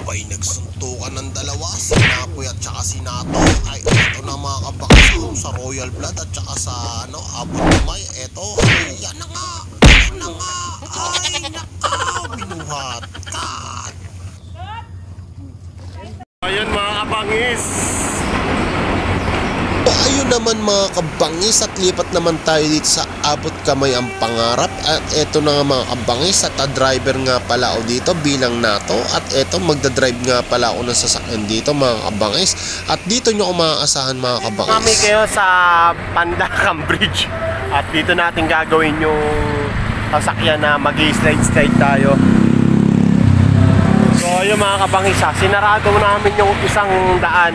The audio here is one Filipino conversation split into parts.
Abay nagsuntukan ng dalawa, si Napoy at saka si Nato. Ay ito na mga kabakso sa Royal Blood at saka sa Abot Kamay. Ito ay yan na nga, ay nakaw, binuhat kat. Ayun mga kabangis. Ayun naman mga kabangis at lipat naman tayo dito sa Abot Kamay ang Pangarap. At eto na nga mga kabangis at driver nga pala ako dito bilang Nato. At eto magdadrive nga pala ako ng sasakyan dito mga kabangis. At dito nyo ako maaasahan mga kabangis. Kami kayo sa Pandacan Bridge. At dito natin gagawin yung sasakyan na mag-slide tayo. So yung mga kabangis sinarado namin yung isang daan.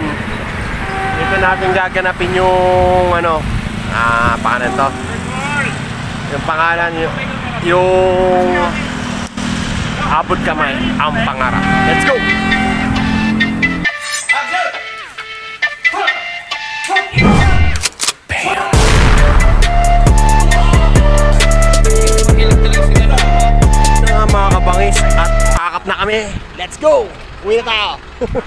Dito natin gaganapin yung pangalan to. Yung pangalan yung Abot Kamay ang Pangarap. Let's go! Mga kabangis at pakap na kami. Let's go! Uwi na tayo!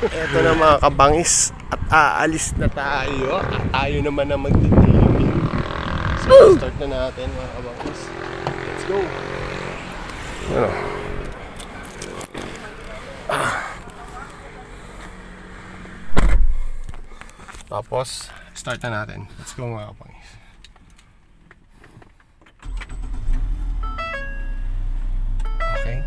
Ito na mga kabangis at aalis na tayo. At tayo naman na magtitipin. So start na natin mga kabangis. Let's go! Tapos start na natin. Let's go mga kabangis. Okay.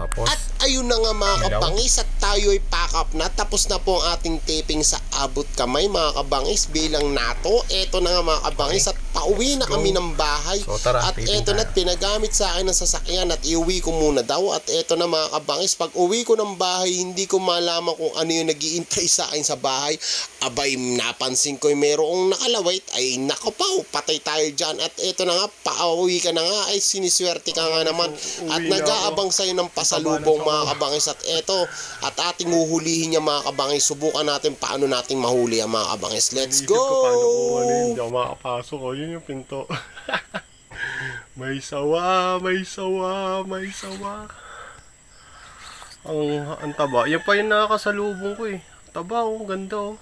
Tapos At ayun na nga mga kabangis at tayo ay pack up na. Tapos na po ang ating taping sa Abot Kamay mga kabangis bilang Nato. Eto na nga mga kabangis at pauwi na kami ng bahay. So, tara, at eto na pinagamit sa akin ng sasakyan at iuwi ko muna daw. At eto na mga kabangis, pag uwi ko ng bahay hindi ko malaman kung ano yung nag-iintay sa akin sa bahay. Abay napansin ko yung merong nakalawait. Ay nakapaw, patay tayo dyan. At eto na nga, pauwi ka na nga, ay siniswerte ka nga naman. At nag-aabang sa'yo ng pasalubong mga kabangis. At eto, at ating uhulihin niya mga kabangis. Subukan natin paano natin mahuli ang mga kabangis. Let's go! Hindi ako makapasok. Yun yung pinto. May sawa, may sawa, may sawa. Ang taba. Yan pa yung nakakasalubong ko eh. Taba ganda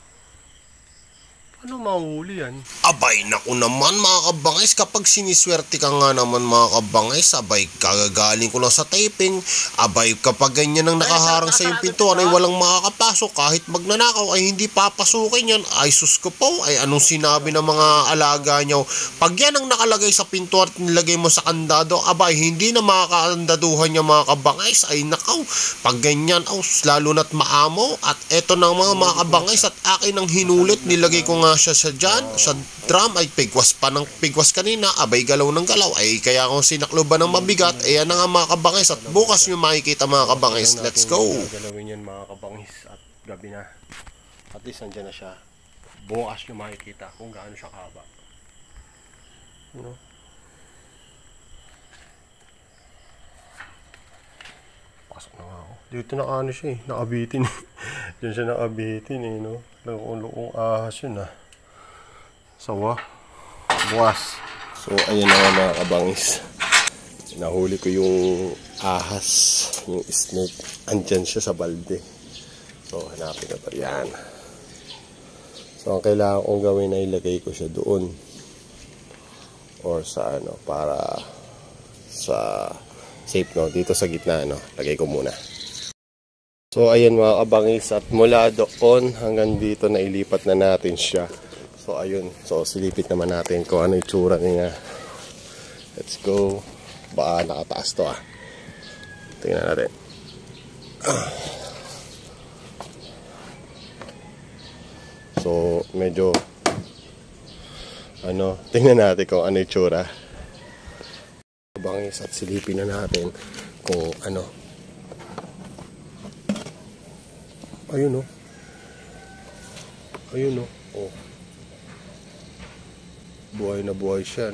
Paano mahuli yan? Abay, naku naman mga kabangis, kapag siniswerte ka nga naman mga kabangis, abay, kagagaling ko lang sa taping, abay, kapag ganyan ang nakaharang sa yung pintuan ay walang makakapasok, kahit magnanakaw ay hindi papasukin yan. Ay sus ko po, ay anong sinabi ng mga alaga nyo? Pag yan ang nakalagay sa pintuan at nilagay mo sa kandado, abay, hindi na makakaandaduhan yung mga kabangis. Ay nakaw, pag ganyan, lalo na't maamo. At eto na mga kabangis at akin ang hinulit, nilagay ko nga siya sa dyan, sa drum, ay pigwas pa ng pigwas kanina, abay galaw ng galaw, ay kaya kung sinakloban ng mabigat, ayan na nga mga kabangis, at bukas nyo makikita mga kabangis. Let's go! Galawin yan mga kabangis at gabi na, at least nandyan na siya. Bukas nyo makikita kung gaano siya kahaba. Pasok na nga ako. Dito na siya nakabitin. Diyan siya nakabitin Lukong ahas yun Sawa. Bukas. So ayan na nga mga kabangis, nahuli ko yung ahas, yung snake, andyan siya sa balde. So hanapin na pa yan. So ang kailangan kong gawin ay ilagay ko siya doon or sa para sa safe dito sa gitna lagay ko muna. So ayan mga kabangis, at mula doon hanggang dito na ilipat na natin siya. So ayun, so silipit naman natin kung ano yung tsura niya. Let's go. Baka nakataas to tingnan natin. So medyo tingnan natin kung ano yung tsura. Kabangis, at silipin na natin kung ayun buhay na buhay siya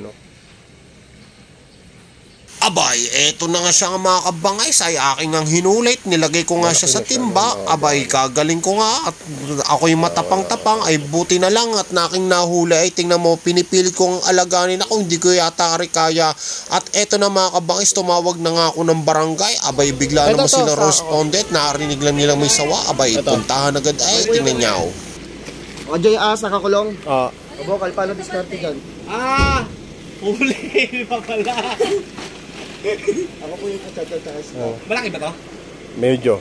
Abay, eto na nga siya nga mga kabangis, ay aking ang hinulit, nilagay ko nga siya sa timba, abay kagaling ko nga at ako'y matapang-tapang, ay buti na lang at na aking nahuli ay tingnan mo, pinipilit kong alaganin ako, hindi ko yata kaya. At eto na mga kabangis, tumawag na nga ako ng barangay, abay bigla naman sila responded, narinig lang nila may sawa, abay puntahan agad ay tingnan niya ako. O Jay As, nakakulong. Oo. Bokal, paano diskarte dyan? Huli pa pala. Ako po yung taas. Malaki ba to? Medyo.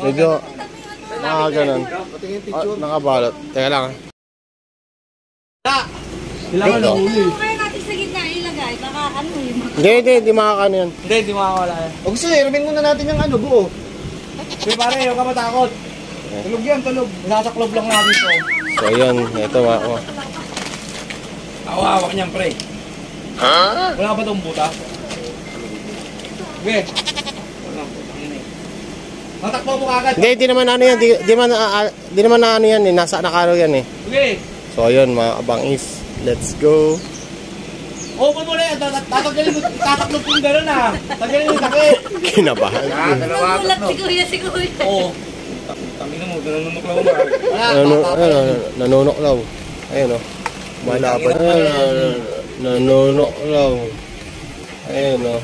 Medyo. Mga ganun. Patingin picture. Nakabalot. Teka lang. Kailangan na huli. Kung kaya natin sa gitna ilagay, baka ano yung Hindi makakano yan. Hindi makakawala yan. O gusto, irumin muna natin yung ano, buo. Sige pare, huwag ka matakot. Tulog yan, tulog. Nasaklob lang natin to. So yun, ito mga ko. Ako hawak niyan, pre. Wala ba itong butas? Sige. Wala, putangin eh. Matakbo mo kagad. Hindi naman ano yan. Di naman na ano yan eh. Nasa nakaro yan eh. Sige. So yun mga kabangis. Let's go. Open mo na yan. Tataklop yung gano'n ah. Tagalin yung sakit. Kinabahan. nagulat si kuya. Oo. Tangin mo, nanunuklaw mo. Wala, Nanunuklaw. Ayun o. Malaban. Nanunuklaw. Ayun o.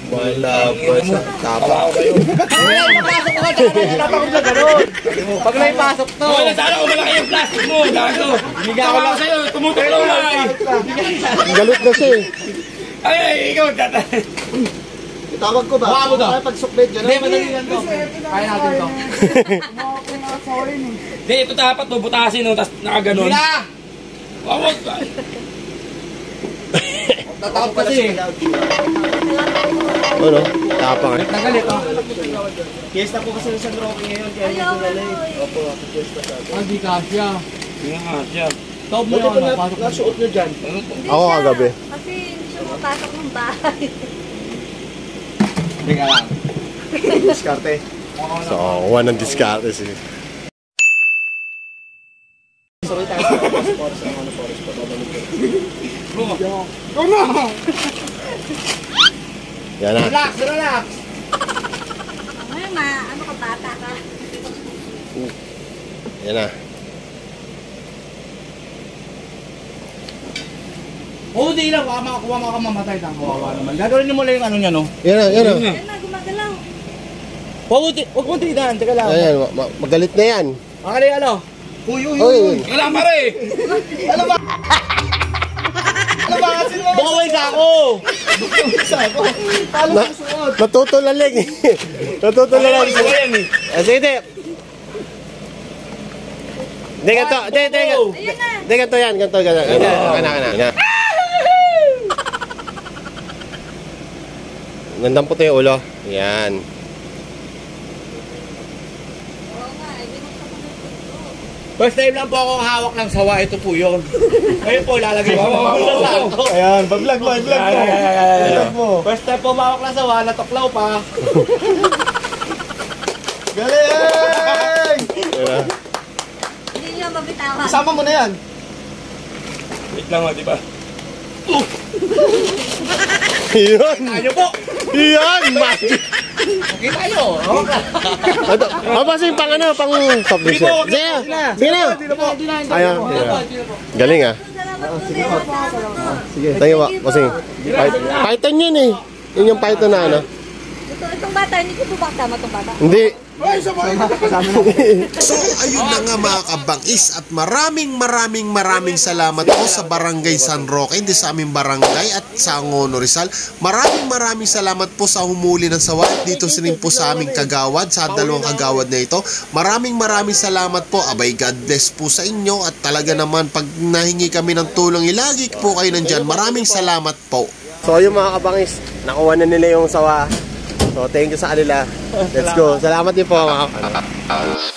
Malaban sa tapa. Papasok ko ka. Napakot na gano'n. Pag naipasok to. Wala sana kung malaki yung plastic mo. Gago. Hiniga ko lang sa'yo. Tumutuklaw na eh. Galit na siya eh. Ay, ikaw. Itawag ko ba? Baka mo to. Ay, pag sukbet dyan. Hindi, madali lang to. Kaya natin to. Hindi, ito dapat to. Butasin no. Tapos nakaganon. Hindi na! Wawag ba? Tatakot kasi. Ano? Tapang eh. Nagalit oh. Fiesta po kasi sa San Roque ngayon, kaya hindi ko lalay. Opo, fiesta sa atin. Hindi kasya. Hindi kasya. Top mo Buti yung ko ano. Pasok na suot nyo dyan. Ako kagabi. Kasi hindi siya mapasok ng bahay. Hindi ka lang. Diskarte. So, kuha ng diskarte siya. Sorry tayo sa forest. Ang forest pa babalik ko. Yan na. Relax, relax. Ngayon ano ka bata ka? Yan na. Oo, di lang. Kuha ka mamatay. Kawawa naman. Gagawin mo lang yung ano niya, no? Yan na. Ayun na, gumagalaw. Huwag mo tindahan. Teka lang. Ayan, magalit na yan. Akali, ano? Uy. Teka lang, pare. Ano ba kasi naman? Bukaway sa ako. Talo sa suot. Natutulaling eh. Natutulaling. Sige. Hindi ganito. Ayun na. Hindi ganito yan. Ganito. Kana. Gandang puti yung ulo. Yan. Oo nga, binuksan ko ng pinto. First time lang po ako hawak ng sawa. Ito po yun. Ngayon po, lalagay ko. Ayan, pag-vlog mo. First time po hawak ng sawa. Natuklaw pa. Galing! Hindi niya mabitawan. Isama mo na yan. Wait lang, di ba? Yun. Tayo po. Yan. Magic. Okay tayo. Hawak lang. Ito. Mabasa yung pang soft drinks. Sige na. Ayan. Galing ah. Salamat po, salamat. Sige. Tayo ba? Masing. Python yun eh. Yun yung Python na ano. Itong bata, hindi ko po ba tama itong bata? Hindi. So ayun na nga mga kabangis at maraming salamat po sa Barangay San Roque, hindi sa aming barangay at sa Angono Rizal. Maraming salamat po sa humuli ng sawa dito rin po sa aming kagawad, sa dalawang kagawad na ito. Maraming salamat po. Abay, God bless po sa inyo at talaga naman pag nahingi kami ng tulong, ilagi po kayo nandyan. Maraming salamat po. So yung mga kabangis, nakuha na nila yung sawa. So thank you sa kanila. Let's go. Salamat din po mga kabangis.